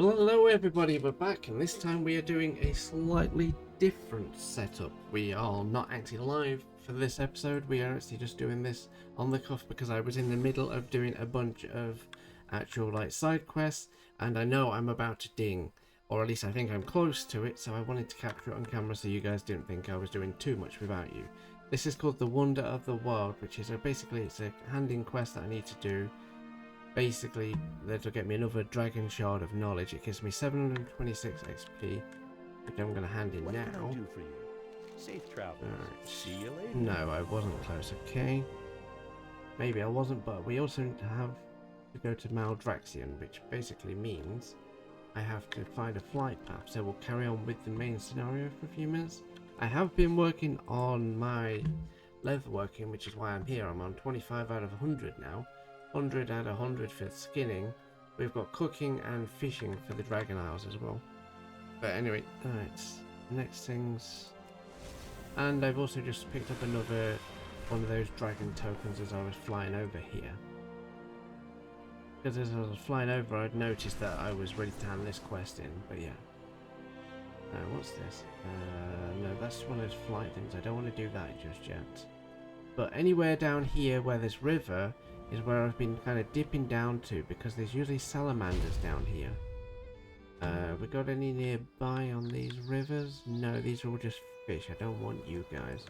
Hello everybody, we're back and this time we are doing a slightly different setup. We are not actually live for this episode, we are actually just doing this on the cuff because I was in the middle of doing a bunch of actual side quests and I know I'm about to ding, or at least I think I'm close to it, so I wanted to capture it on camera so you guys didn't think I was doing too much without you. This is called the Wonder of the World, which is basically it's a hand-in quest that I need to do. Basically, that'll get me another Dragon Shard of Knowledge. It gives me 726 XP, which I'm going to hand in now. What can I do for you? Safe travels. See you later. No, I wasn't close. Okay. Maybe I wasn't, but we also have to go to Maldraxian, which basically means I have to find a flight path. So we'll carry on with the main scenario for a few minutes. I have been working on my leatherworking, which is why I'm here. I'm on 25 out of 100 now. 100 out of 100 for skinning. We've got cooking and fishing for the Dragon Isles as well. But anyway, alright, next things. And I've also just picked up another one of those dragon tokens as I was flying over here. Because as I was flying over, I'd noticed that I was ready to hand this quest in, but yeah. What's this? No, that's one of those flight things. I don't want to do that just yet. But anywhere down here where there's river is where I've been kind of dipping down to, because there's usually salamanders down here. We got any nearby on these rivers? No, these are all just fish. I don't want you guys.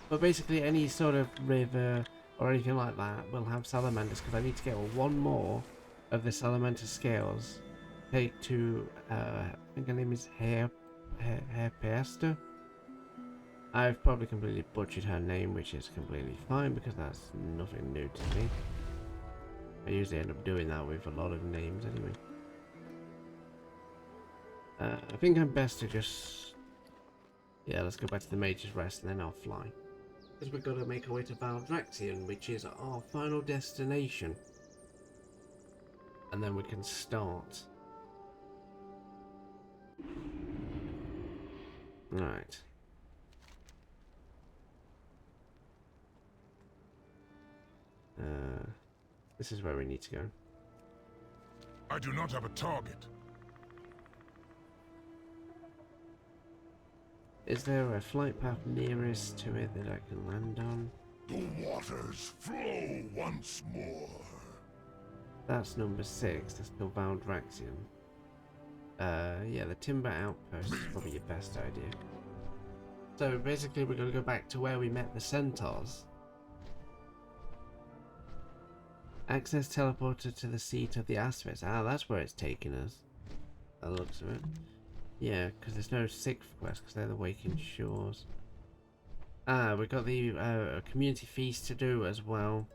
But basically any sort of river or anything like that will have salamanders, because I need to get one more of the salamander scales. Take to, I think her name is Herpesta. I've probably completely butchered her name, which is completely fine because that's nothing new to me. I usually end up doing that with a lot of names anyway. I think I'm best to just... Yeah, let's go back to the Mage's Rest and then I'll fly. Because we've got to make our way to Maldraxian, which is our final destination. And then we can start. Right. This is where we need to go. I do not have a target. Is there a flight path nearest to it that I can land on? The waters flow once more. That's number 6. That's still Maldraxian. Yeah, the Timber Outpost is probably your best idea. So basically we're going to go back to where we met the centaurs. Access teleported to the seat of the aspects. Ah, that's where it's taking us. That looks of it. Yeah, because there's no 6th quest because they're the Waking Shores. Ah, we've got the community feast to do as well.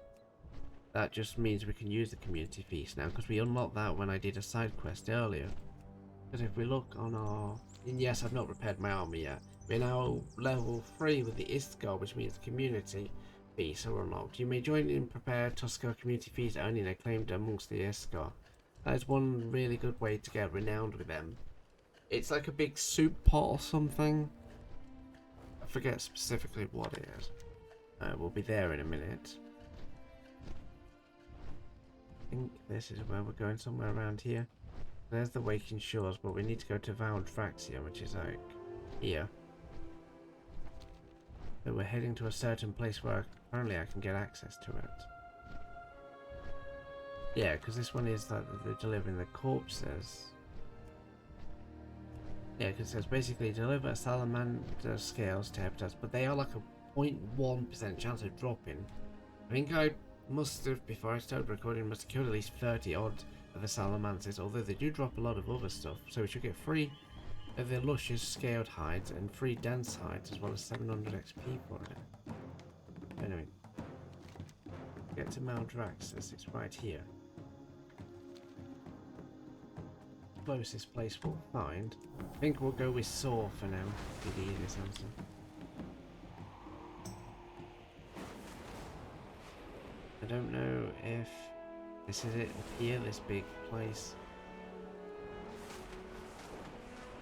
That just means we can use the community feast now because we unlocked that when I did a side quest earlier. Because if we look on our... And yes, I've not repaired my army yet. We're now level 3 with the Istgar, which means community feasts are unlocked. You may join in prepared Tuskar community feast only and acclaimed amongst the Istgar. That is one really good way to get renowned with them. It's like a big soup pot or something. I forget specifically what it is. We'll be there in a minute. I think this is where we're going, somewhere around here. There's the Waking Shores, but we need to go to Maldraxian, which is like here. So we're heading to a certain place where apparently I can get access to it. Yeah, because this one is like they're delivering the corpses. Yeah, because it says basically deliver salamander scales to habitats, but they are like a 0.1% chance of dropping. I think I must have, before I started recording, must have killed at least 30 odd of the salamanders, although they do drop a lot of other stuff. So we should get 3 of the luscious scaled hides and 3 dense hides, as well as 700 XP for it. Anyway, get to Maldraxxus, it's right here. Closest place we'll find. I think we'll go with Saw for now, be the easiest answer. I don't know if this is it here, this big place.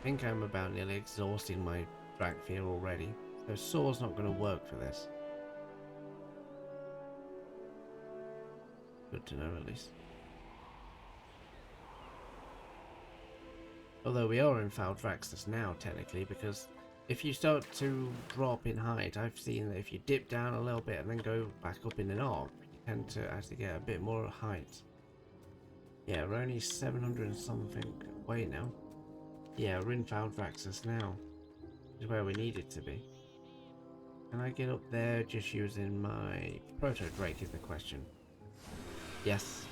I think I'm about nearly exhausting my Drakfear already, so Saw's not going to work for this. Good to know at least. Although we are in Valdraxxus now, technically, because if you start to drop in height, I've seen that if you dip down a little bit and then go back up in an arc, you tend to actually get a bit more height. Yeah, we're only 700 and something away now. Yeah, we're in Valdraxxus now, which is where we needed to be. Can I get up there just using my Proto-Drake is the question. Yes,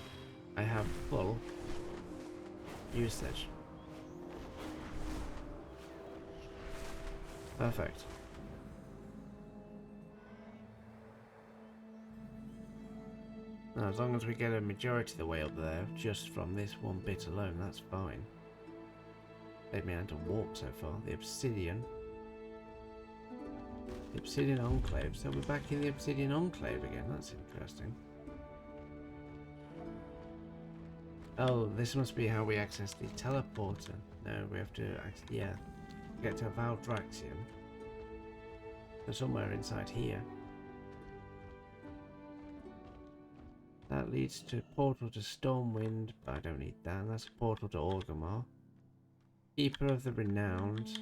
I have full usage. Perfect. Now, as long as we get a majority of the way up there, just from this one bit alone, that's fine. They've been able to warp so far. The Obsidian. The Obsidian Enclave. So we're back in the Obsidian Enclave again. That's interesting. Oh, this must be how we access the teleporter. No, we have to, yeah, get to Valdraxium. So somewhere inside here. That leads to portal to Stormwind, but I don't need that. That's a portal to Orgrimmar. Keeper of the Renowned.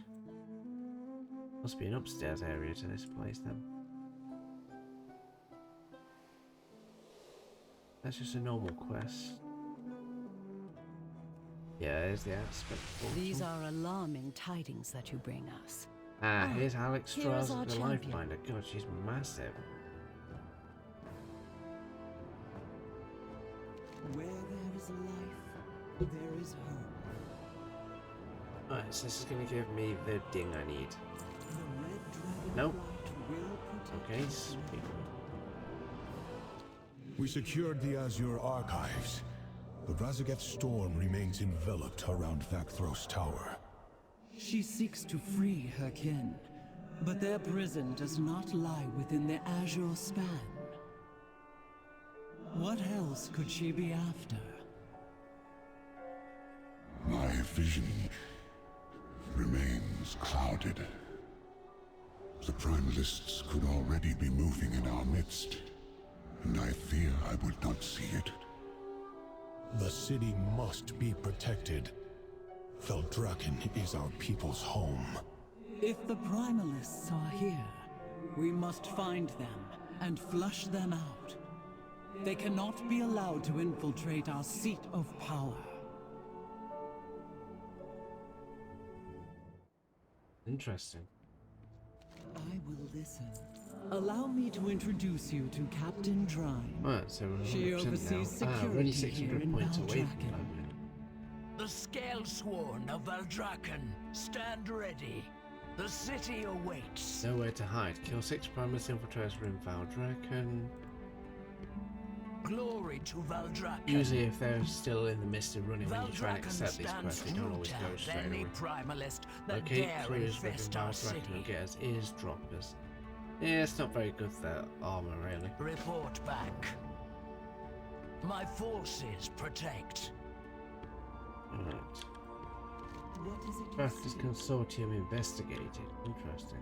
Must be an upstairs area to this place then. That's just a normal quest. Yeah, there's the aspect portal. These are alarming tidings that you bring us. Ah, here's Alex here's Strauss, our the champion. Lifefinder. God, she's massive. Where there is life, there is hope. Alright, so this is going to give me the ding I need. The red dragon Nope. will protect Okay, us. sweet. We secured the Azure archives. The Razageth storm remains enveloped around Vakthros Tower. She seeks to free her kin, but their prison does not lie within the Azure span. What else could she be after? My vision remains clouded. The Primalists could already be moving in our midst, and I fear I would not see it. The city must be protected. Veldraken is our people's home. If the Primalists are here, we must find them and flush them out. They cannot be allowed to infiltrate our seat of power. Interesting. I will listen. Allow me to introduce you to Captain Drine. Alright, so we're 100% She oversees now. We're only security here 600 in points away from Valdraken. that. The Scalesworn of Valdraken, stand ready. The city awaits. Nowhere to hide. Kill 6 Primus infiltrators in Valdraken. Glory to Valdraken. Usually if they're still in the midst of running when you try and Valdraken accept these stands quests, they don't always rooted go out straight any away. primalist that Okay, dare clears within infest our Valdraken city. and get us eavesdroppers. Yeah, it's not very good, that armor, really. Report back. My forces protect. Alright. What is it you Crafters seek? Consortium investigated. Interesting.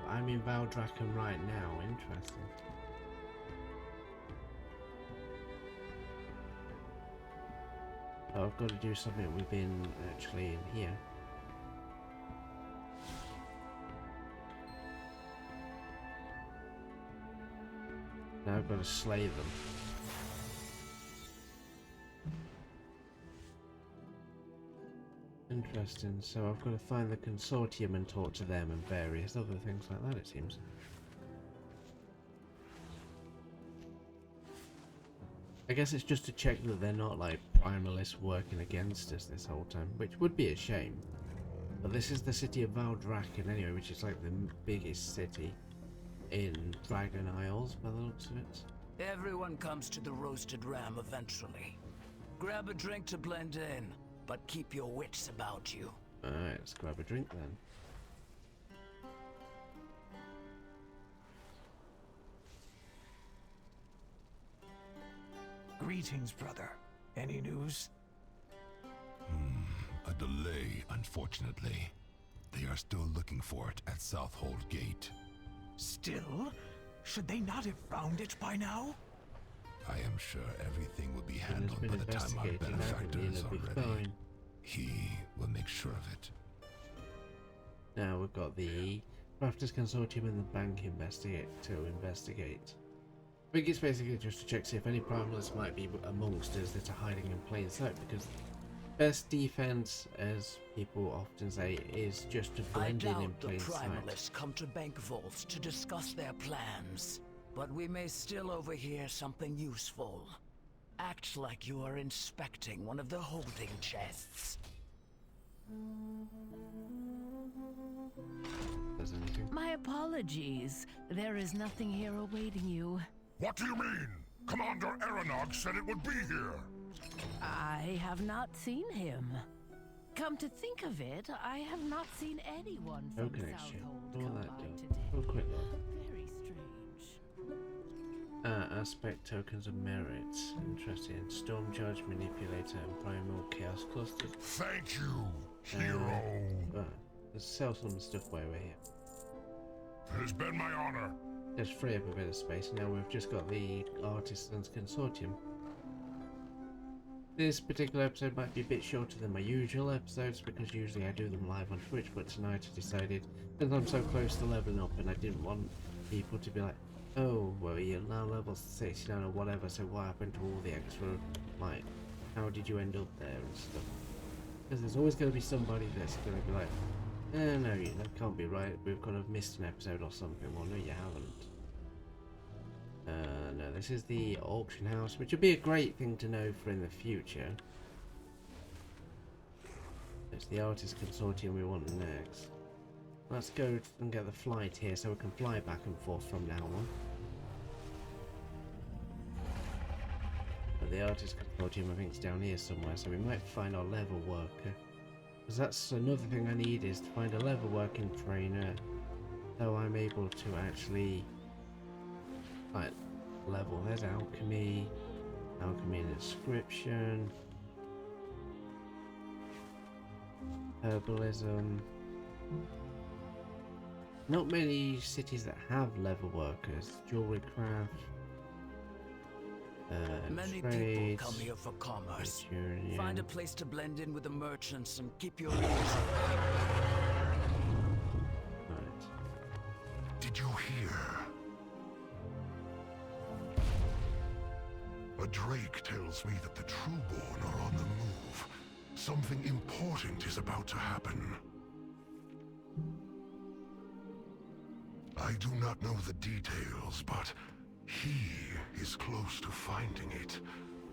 I'm in Valdraken right now. Interesting. Oh, I've got to do something within, actually, in here. Now I've got to slay them. Interesting, so I've got to find the consortium and talk to them and various other things like that, it seems. I guess it's just to check that they're not like primalists working against us this whole time, which would be a shame. But this is the city of Valdraken anyway, which is like the biggest city in Dragon Isles by the looks of it. Everyone comes to the roasted ram eventually. Grab a drink to blend in, but keep your wits about you. Alright, let's grab a drink then. Greetings, brother. Any news? A delay, unfortunately. They are still looking for it at Southhold Gate. Still? Should they not have found it by now? I am I'm sure everything will be He's handled been by the time our investigating, benefactor haven't is he? It'll be ready. fine. He will make sure of it. Now we've got the Crafters Consortium and the Bank to investigate. I think it's basically just to check see if any primalists might be amongst us that are hiding in plain sight, because best defense, as people often say, is just to I blend in doubt the plain sight. primalists come to bank vaults to discuss their plans, but we may still overhear something useful. Act like you are inspecting one of the holding chests. There's anything. My apologies. There is nothing here awaiting you. What do you mean? Commander Aeronog said it would be here. I have not seen him. Come to think of it, I have not seen anyone No from connection. Southhold All come that by done. today. Oh, quick look. Very strange. Aspect tokens of merit. Interesting. Storm Charge Manipulator and Primal Chaos Clusters. Thank you, hero. Let's sell some stuff while we're here. It has been my honor. Let's free up a bit of space. Now we've just got the Artisans Consortium. This particular episode might be a bit shorter than my usual episodes because usually I do them live on Twitch, but tonight I decided, since I'm so close to leveling up and I didn't want people to be like, oh, well, you're now level 69 or whatever, so what happened to all the extra, like, how did you end up there and stuff? Because there's always going to be somebody that's going to be like, no, that can't be right, we've kind of missed an episode or something. Well, no, you haven't. No, this is the auction house, which would be a great thing to know for in the future. It's the Artist Consortium we want next. Let's go and get the flight here so we can fly back and forth from now on. But the Artist Consortium I think is down here somewhere, so we might find our level worker. Because that's another thing I need, is to find a level working trainer, so I'm able to actually like level. There's alchemy and inscription, herbalism. Not many cities that have level workers. Jewelry craft, Many trades, people come here for commerce. Manchurian. Find a place to blend in with the merchants and keep your ears open. Right. Did you hear? A drake tells me that the Trueborn are on the move. Something important is about to happen. I do not know the details, but he is close to finding it.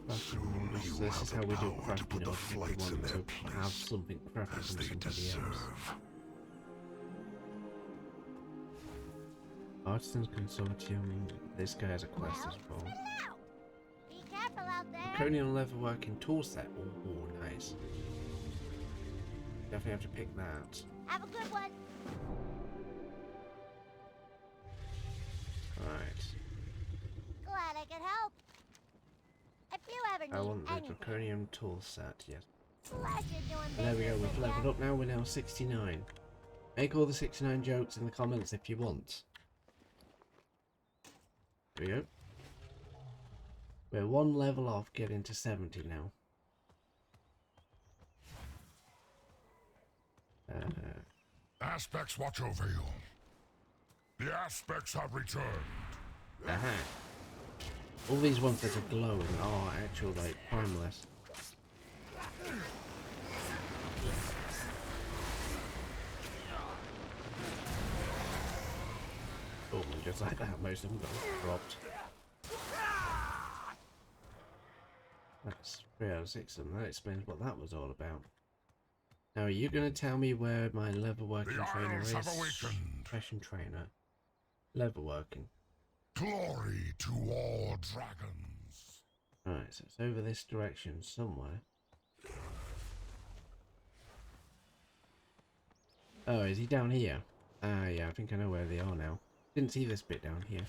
Soon he will This is how have we the do power to crafting put the off if we flights in want their to have place, something crafted as from they somebody else. deserve. Artisans Consortium. This guy has a quest as well. Be careful out there. Draconian leather working tool set. Oh, nice. Definitely have to pick that. Have a good one. Right. Glad I could help. If you ever need I want the anything, Draconian tool set. Yes. pleasure doing There we go. business We've with leveled ya. up now. We're now 69. Make all the 69 jokes in the comments if you want. There we go. We're one level off getting to 70 now. Aspects watch over you. The aspects have returned. Aha. All these ones that are glowing are actual, like, primeless. Oh, and just like that, most of them got dropped. That's 3 out of 6 of them. That explains what that was all about. Now, are you going to tell me where my level working The trainer Isles is? have awakened. Fashion trainer. Level working. Glory to all dragons. Alright, so it's over this direction somewhere. Oh, is he down here? Ah, yeah, I think I know where they are now. Didn't see this bit down here.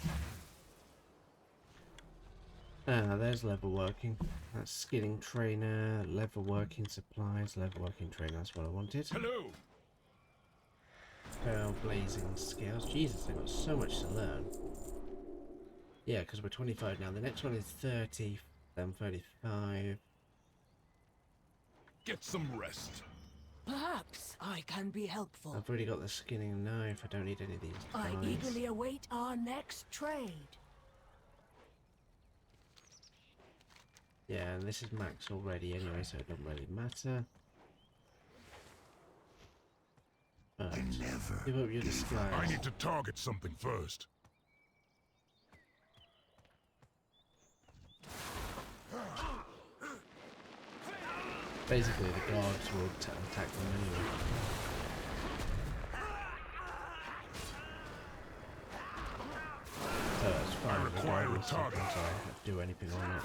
Ah, there's level working. That's skilling trainer, level working supplies, level working trainer, that's what I wanted. Hello. Blazing scales. Jesus, they've got so much to learn. Yeah, because we're 25 now. The next one is 30, then 35. Get some rest. Perhaps I can be helpful. I've already got the skinning knife. I don't need any of these I guys. eagerly await our next trade. Yeah, and this is max already anyway, so it doesn't really matter. But give up your disguise. I need to target something first. Basically, the guards will attack them anyway. So that's fine, regardless of whether I do anything or not.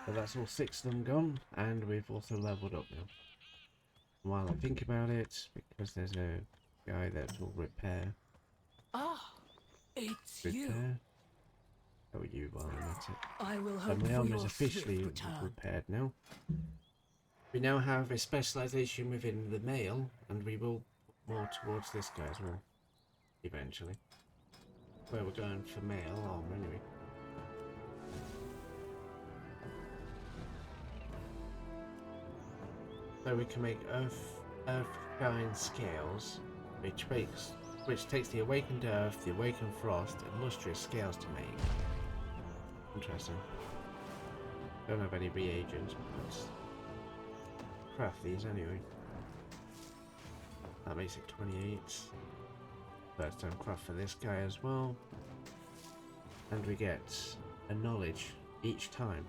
So that's all 6 of them gone, and we've also leveled up now. While I think about it, because there's a guy that will repair. Ah, it's you. Repair? Oh, you while I'm at it. I will So hope my for arm is your officially swift return. repaired now. We now have a specialization within the male, and we will put more towards this guy as well, eventually. Where we're going for male armor anyway. So we can make earth-shine scales, which takes the awakened earth, the awakened frost, and lustrous scales to make. Interesting. Don't have any reagents, but craft these anyway. That makes it 28. First time craft for this guy as well. And we get a knowledge each time.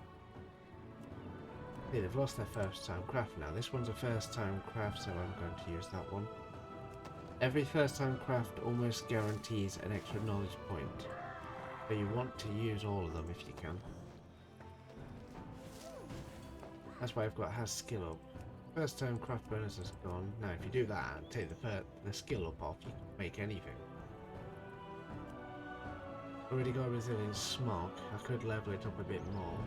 Yeah, they've lost their first time craft now. This one's a first time craft, so I'm going to use that one. Every first time craft almost guarantees an extra knowledge point. So you want to use all of them if you can. That's why I've got has skill up. First time craft bonus is gone. Now if you do that and take the skill up off, you can make anything. Already got Resilient Smog. I could level it up a bit more.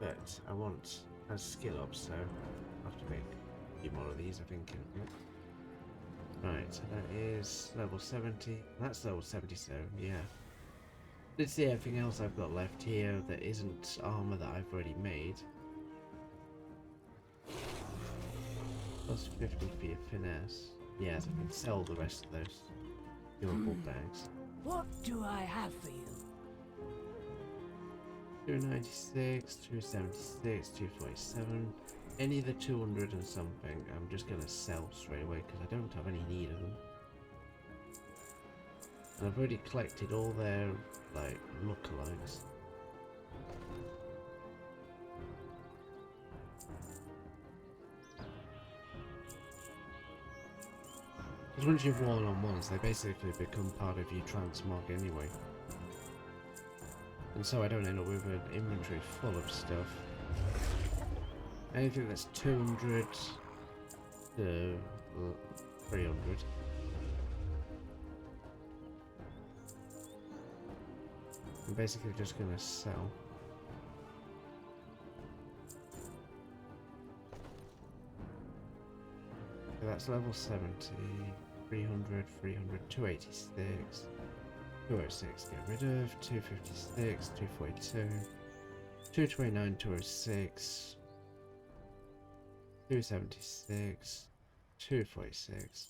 But I want has skill up, so I'll have to make a few more of these, I think. Right, so that is level 70. That's level 70, so yeah. Let's see everything else I've got left here that isn't armor that I've already made. Plus 50 for your finesse. Yes, I can sell the rest of those durable bags. What do I have for you? 296, 276, 247. Any of the 200 and something, I'm just gonna sell straight away because I don't have any need of them. And I've already collected all their like lookalikes. Because once you've worn on ones, they basically become part of your transmog anyway. And so I don't end up with an inventory full of stuff. Anything that's 200 to 300. I'm basically just gonna sell. So that's level 70, 300, 300, 286, 206, get rid of, 256, 242, 229, 206, 276, 246.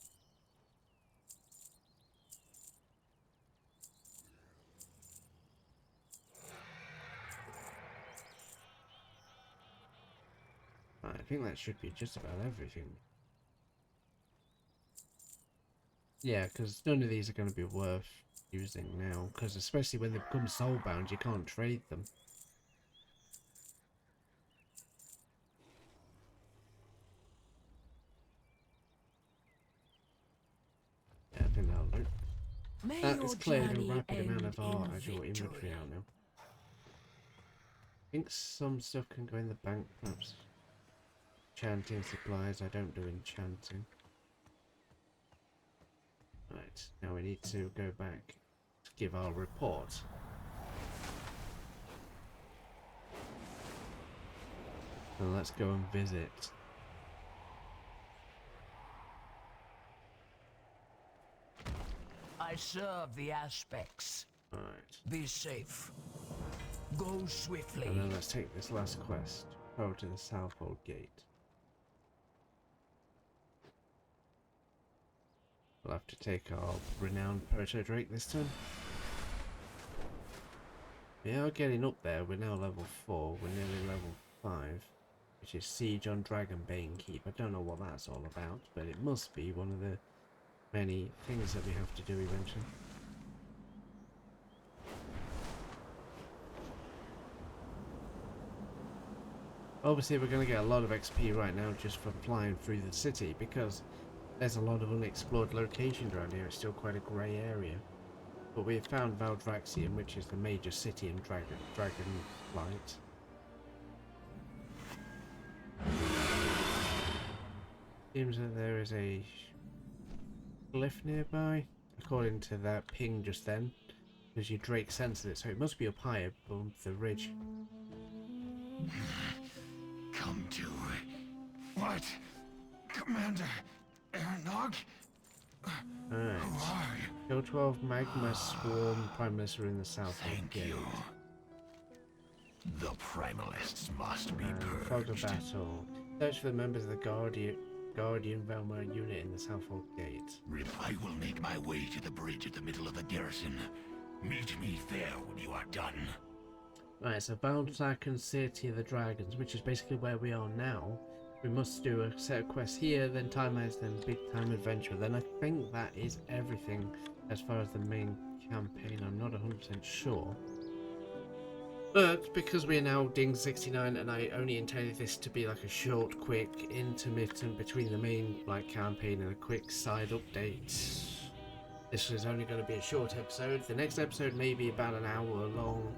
I think that should be just about everything. Yeah, because none of these are going to be worth using now, because especially when they become soulbound, you can't trade them. Yeah, I think that'll do. That has cleared a rapid amount of our actual inventory out now. I think some stuff can go in the bank, perhaps. Enchanting supplies, I don't do enchanting. Right, now we need to go back to give our report. And let's go and visit. I serve the aspects. Alright. Be safe. Go swiftly. And then let's take this last quest. Go to the Southhold Gate. We'll have to take our renowned Proto Drake this time. We are getting up there. We're now level 4. We're nearly level 5. Which is Siege on Dragonbane Keep. I don't know what that's all about, but it must be one of the many things that we have to do eventually. Obviously we're going to get a lot of XP right now just from flying through the city, because there's a lot of unexplored locations around here. It's still quite a grey area. But we have found Valdraxian, which is the major city in Dragonflight. Seems that there is a cliff nearby, according to that ping just then, because your Drake sensed it, so it must be up higher above the ridge. Come to... What? Commander Aaronog? Alright. Who are you? Kill 12 Magma Swarm Primalists are in the south. Thank you. The Primalists must be Fog of purged. Battle. Search for the members of the Guardian Velma unit in the Southhold Gate. I will make my way to the bridge at the middle of the garrison. Meet me there when you are done. Right, so Valdrac and City of the Dragons, which is basically where we are now. We must do a set of quests here, then Time Heist, then Big Time Adventure. Then I think that is everything as far as the main campaign. I'm not 100% sure. But because we are now Ding 69 and I only intended this to be like a short, quick, intermittent between the main campaign and a quick side update. This is only going to be a short episode. The next episode may be about an hour long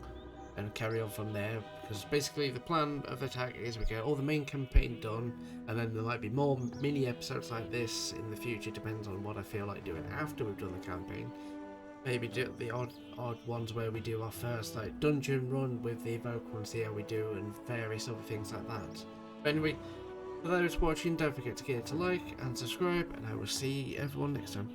and carry on from there, because basically the plan of attack is we get all the main campaign done, and then there might be more mini episodes like this in the future. Depends on what I feel like doing after we've done the campaign. Maybe do the odd ones where we do our first dungeon run with the Evoker and see how we do, and various other things like that. But anyway, for those watching, don't forget to get to like and subscribe, and I will see everyone next time.